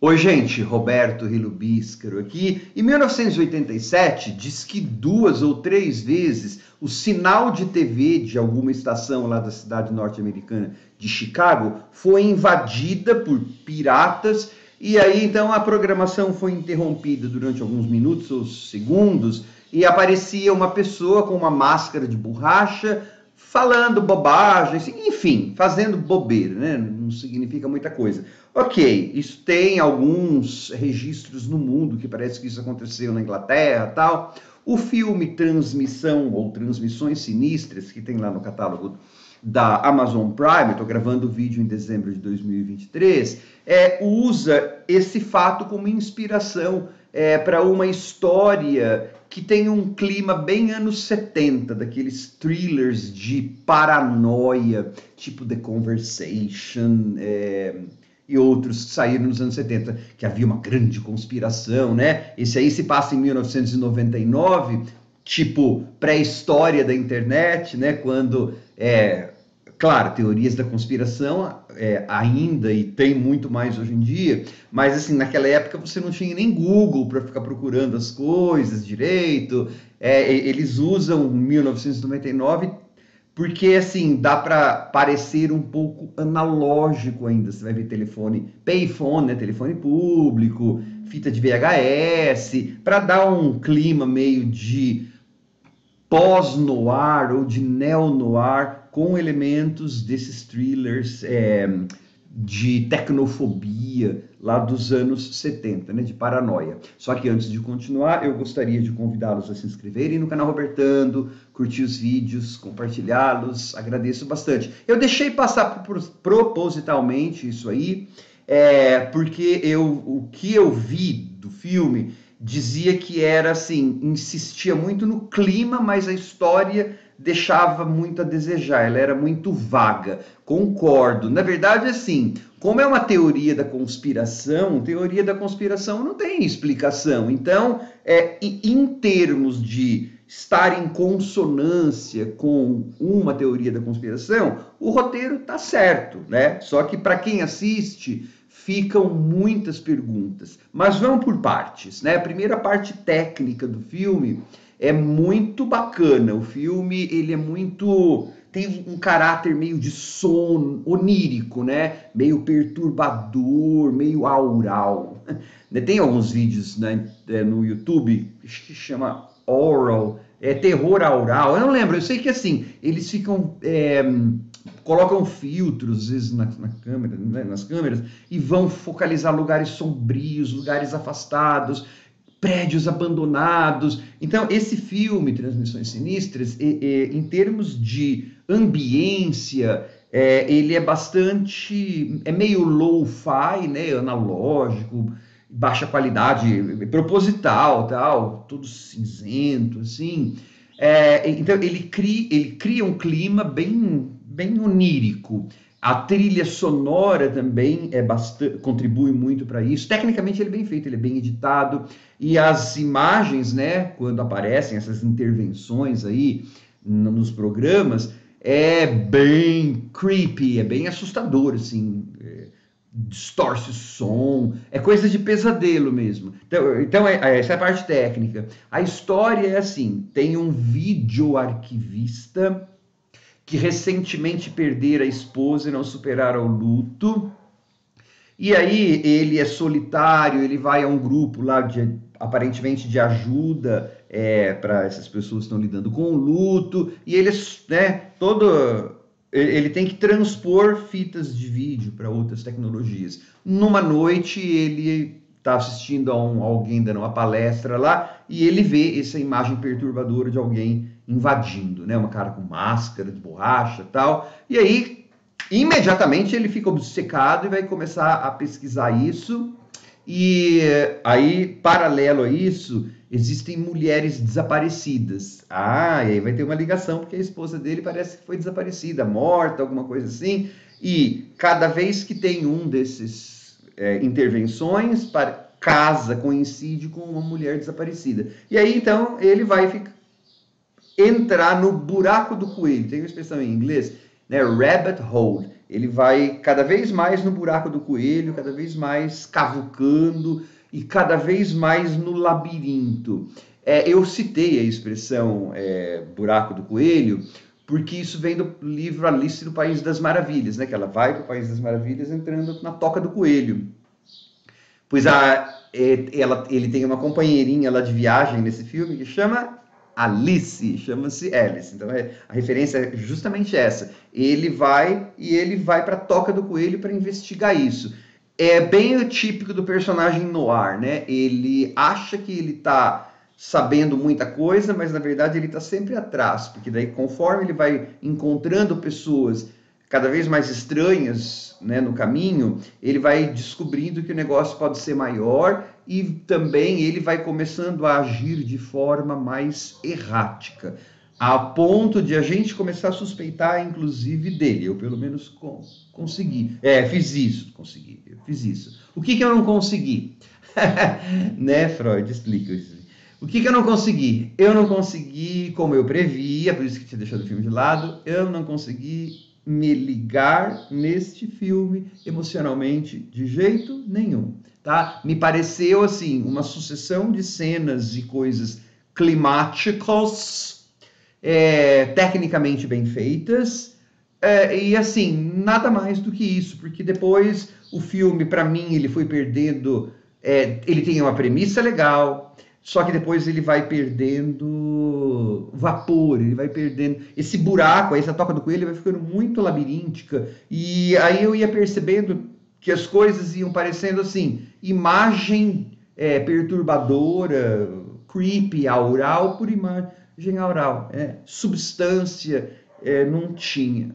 Oi, gente, Roberto Rilubíscaro aqui. Em 1987, diz que 2 ou 3 vezes o sinal de TV de alguma estação lá da cidade norte-americana de Chicago foi invadida por piratas e aí então a programação foi interrompida durante alguns minutos ou segundos e aparecia uma pessoa com uma máscara de borracha falando bobagens, enfim, fazendo bobeira, né? Não significa muita coisa. Ok, isso tem alguns registros no mundo que parece que isso aconteceu na Inglaterra e tal. O filme Transmissão ou Transmissões Sinistras, que tem lá no catálogo da Amazon Prime, estou gravando o vídeo em dezembro de 2023, usa esse fato como inspiração para uma história que tem um clima bem anos 70, daqueles thrillers de paranoia, tipo The Conversation, e outros que saíram nos anos 70, que havia uma grande conspiração, né? Esse aí se passa em 1999, tipo pré-história da internet, né? Quando, claro, teorias da conspiração ainda e tem muito mais hoje em dia, mas assim, naquela época você não tinha nem Google para ficar procurando as coisas direito, eles usam 1999 porque, assim, dá para parecer um pouco analógico ainda. Você vai ver telefone, payphone, né? Telefone público, fita de VHS, para dar um clima meio de pós-noir ou de neo-noir com elementos desses thrillers de tecnofobia lá dos anos 70, né, de paranoia. Só que antes de continuar, eu gostaria de convidá-los a se inscreverem no canal Robertando, curtir os vídeos, compartilhá-los, agradeço bastante. Eu deixei passar propositalmente isso aí, porque o que eu vi do filme dizia que era assim, insistia muito no clima, mas a história deixava muito a desejar, ela era muito vaga. Concordo. Na verdade, assim, como é uma teoria da conspiração não tem explicação. Então, em termos de estar em consonância com uma teoria da conspiração, o roteiro tá certo, né? Só que para quem assiste, ficam muitas perguntas. Mas vamos por partes, né? A primeira parte técnica do filme é muito bacana. O filme, ele é muito... tem um caráter meio de sono, onírico, né? Meio perturbador, meio aural. Tem alguns vídeos, né, no YouTube que chama Oral, terror aural. Eu não lembro, eu sei que assim, eles ficam... colocam filtros, às vezes, na câmera, né, nas câmeras, e vão focalizar lugares sombrios, lugares afastados, prédios abandonados. Então, esse filme, Transmissões Sinistras, em termos de ambiência, ele é bastante... é meio low-fi, né, analógico, baixa qualidade, proposital, tal, tudo cinzento, assim. Então, ele cria um clima bem onírico. A trilha sonora também contribui muito para isso. Tecnicamente ele é bem feito, ele é bem editado. E as imagens, né, quando aparecem essas intervenções aí nos programas, é bem creepy, é bem assustador, assim. Distorce o som, é coisa de pesadelo mesmo. Então essa é a parte técnica. A história é assim, tem um videoarquivista que recentemente perdera a esposa e não superara o luto. E aí ele é solitário, ele vai a um grupo lá aparentemente de ajuda para essas pessoas que estão lidando com o luto, e ele, né, ele tem que transpor fitas de vídeo para outras tecnologias. Numa noite ele está assistindo a alguém dando uma palestra lá e ele vê essa imagem perturbadora de alguém invadindo, né? Uma cara com máscara de borracha e tal. E aí, imediatamente ele fica obcecado e vai começar a pesquisar isso. E aí, paralelo a isso, existem mulheres desaparecidas. E aí vai ter uma ligação, porque a esposa dele parece que foi desaparecida, morta, alguma coisa assim. E cada vez que tem um desses intervenções, coincide com uma mulher desaparecida. E aí, então, ele vai entrar no buraco do coelho. Tem uma expressão em inglês, né? Rabbit hole. Ele vai cada vez mais no buraco do coelho, cada vez mais cavucando e cada vez mais no labirinto. Eu citei a expressão buraco do coelho, porque isso vem do livro Alice no País das Maravilhas, né? Que ela vai para o País das Maravilhas entrando na toca do coelho. Pois ele tem uma companheirinha lá de viagem nesse filme que chama Alice, chama-se Alice. Então a referência é justamente essa. Ele vai para a toca do coelho para investigar isso. É bem o típico do personagem noir, né? Ele acha que ele está sabendo muita coisa, mas na verdade ele está sempre atrás, porque daí conforme ele vai encontrando pessoas cada vez mais estranhas, né, no caminho, ele vai descobrindo que o negócio pode ser maior e também ele vai começando a agir de forma mais errática, a ponto de a gente começar a suspeitar, inclusive, dele. Eu, pelo menos, consegui. Fiz isso. O que eu não consegui? Né, Freud? Explica isso. O que eu não consegui? Eu não consegui, como eu previa, por isso que tinha deixado o filme de lado, eu não consegui me ligar neste filme emocionalmente de jeito nenhum, tá? Me pareceu, assim, uma sucessão de cenas e coisas climáticas, tecnicamente bem feitas, e, assim, nada mais do que isso, porque depois o filme, para mim, ele foi perdendo... ele tem uma premissa legal, só que depois ele vai perdendo vapor, ele vai perdendo esse buraco, essa toca do coelho vai ficando muito labiríntica, e aí eu ia percebendo que as coisas iam parecendo assim, imagem perturbadora, creepy, aural por imagem aural, substância não tinha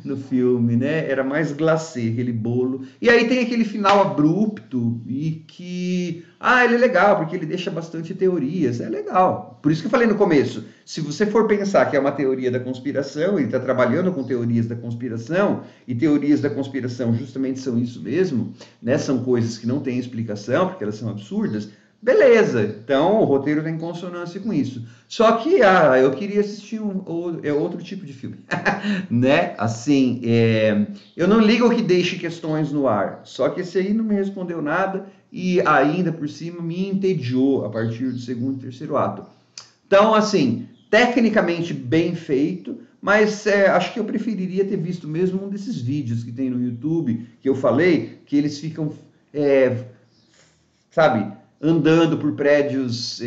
no filme, né? Era mais glacê, aquele bolo. E aí tem aquele final abrupto e que... ele é legal, porque ele deixa bastante teorias. É legal. Por isso que eu falei no começo, se você for pensar que é uma teoria da conspiração, ele está trabalhando com teorias da conspiração, e teorias da conspiração justamente são isso mesmo, né? São coisas que não têm explicação, porque elas são absurdas. Beleza, então o roteiro está em consonância com isso. Só que eu queria assistir outro tipo de filme, né? Assim, eu não ligo que deixe questões no ar, só que esse aí não me respondeu nada e ainda por cima me entediou a partir do segundo e terceiro ato. Então, assim, tecnicamente bem feito, mas acho que eu preferiria ter visto mesmo um desses vídeos que tem no YouTube, que eu falei, que eles ficam, sabe, andando por prédios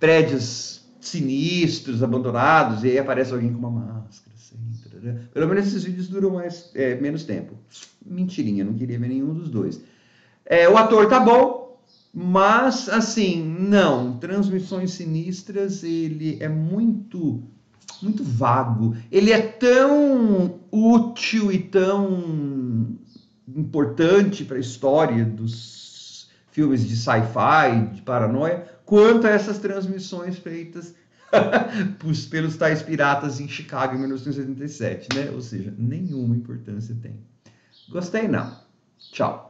prédios sinistros, abandonados, e aí aparece alguém com uma máscara, assim, tarará. Pelo menos esses vídeos duram menos tempo. Mentirinha, não queria ver nenhum dos dois. O ator tá bom, mas, assim, não. Transmissões Sinistras, ele é muito vago. Ele é tão útil e tão importante para a história dos filmes de sci-fi, de paranoia, quanto a essas transmissões feitas pelos tais piratas em Chicago em 1987, né? Ou seja, nenhuma importância tem. Gostei não. Tchau.